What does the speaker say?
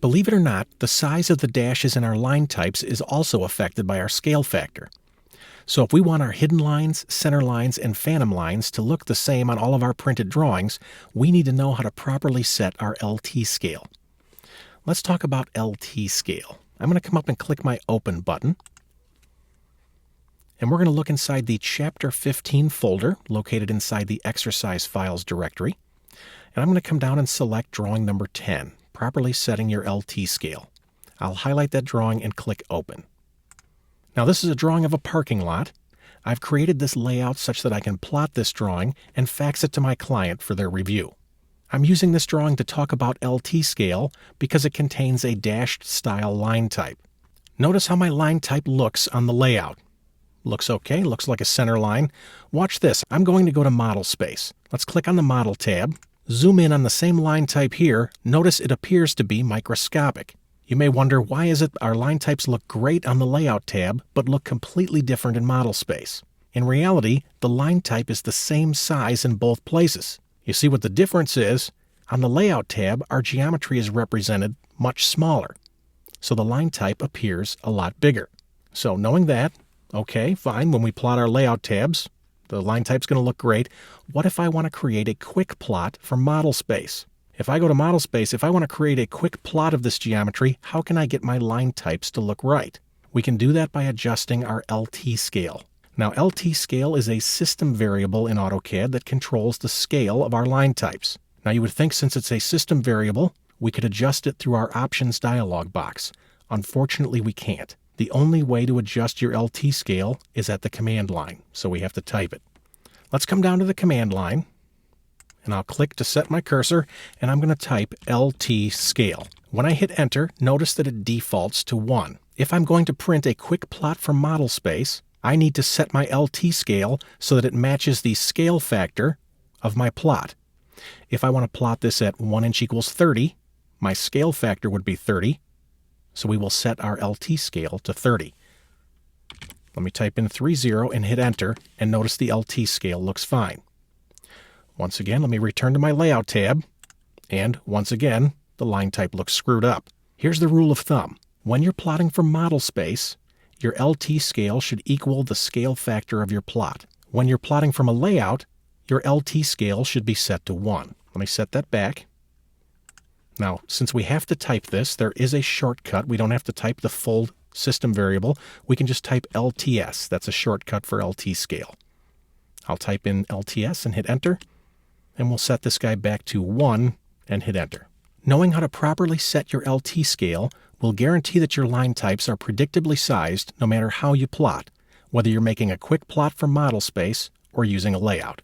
Believe it or not, the size of the dashes in our line types is also affected by our scale factor. So if we want our hidden lines, center lines, and phantom lines to look the same on all of our printed drawings, we need to know how to properly set our LT scale. Let's talk about LT scale. I'm going to come up and click my Open button. And we're going to look inside the Chapter 15 folder located inside the Exercise Files directory. And I'm going to come down and select drawing number 10, properly setting your LT scale. I'll highlight that drawing and click Open. Now this is a drawing of a parking lot. I've created this layout such that I can plot this drawing and fax it to my client for their review. I'm using this drawing to talk about LT scale because it contains a dashed style line type. Notice how my line type looks on the layout. Looks okay, looks like a center line. Watch this, I'm going to go to Model Space. Let's click on the Model tab, zoom in on the same line type here. Notice it appears to be microscopic. You may wonder, why is it our line types look great on the Layout tab, but look completely different in Model Space? In reality, the line type is the same size in both places. You see what the difference is? On the Layout tab, our geometry is represented much smaller, so the line type appears a lot bigger. So knowing that, okay, fine, when we plot our Layout tabs, the line type's going to look great. What if I want to create a quick plot for Model Space? If I go to Model Space, if I want to create a quick plot of this geometry, how can I get my line types to look right? We can do that by adjusting our LT scale. Now, LT scale is a system variable in AutoCAD that controls the scale of our line types. Now, you would think since it's a system variable, we could adjust it through our Options dialog box. Unfortunately, we can't. The only way to adjust your LT scale is at the command line, so we have to type it. Let's come down to the command line. And I'll click to set my cursor, and I'm going to type LT scale. When I hit enter, notice that it defaults to 1. If I'm going to print a quick plot from Model Space, I need to set my LT scale so that it matches the scale factor of my plot. If I want to plot this at 1 inch equals 30, my scale factor would be 30, so we will set our LT scale to 30. Let me type in 30 and hit enter, and notice the LT scale looks fine. Once again, let me return to my Layout tab, and once again, the line type looks screwed up. Here's the rule of thumb. When you're plotting from Model Space, your LT scale should equal the scale factor of your plot. When you're plotting from a layout, your LT scale should be set to 1. Let me set that back. Now, since we have to type this, there is a shortcut. We don't have to type the full system variable. We can just type LTS. That's a shortcut for LT scale. I'll type in LTS and hit enter. And we'll set this guy back to 1 and hit enter. Knowing how to properly set your LT scale will guarantee that your line types are predictably sized no matter how you plot, whether you're making a quick plot from Model Space or using a layout.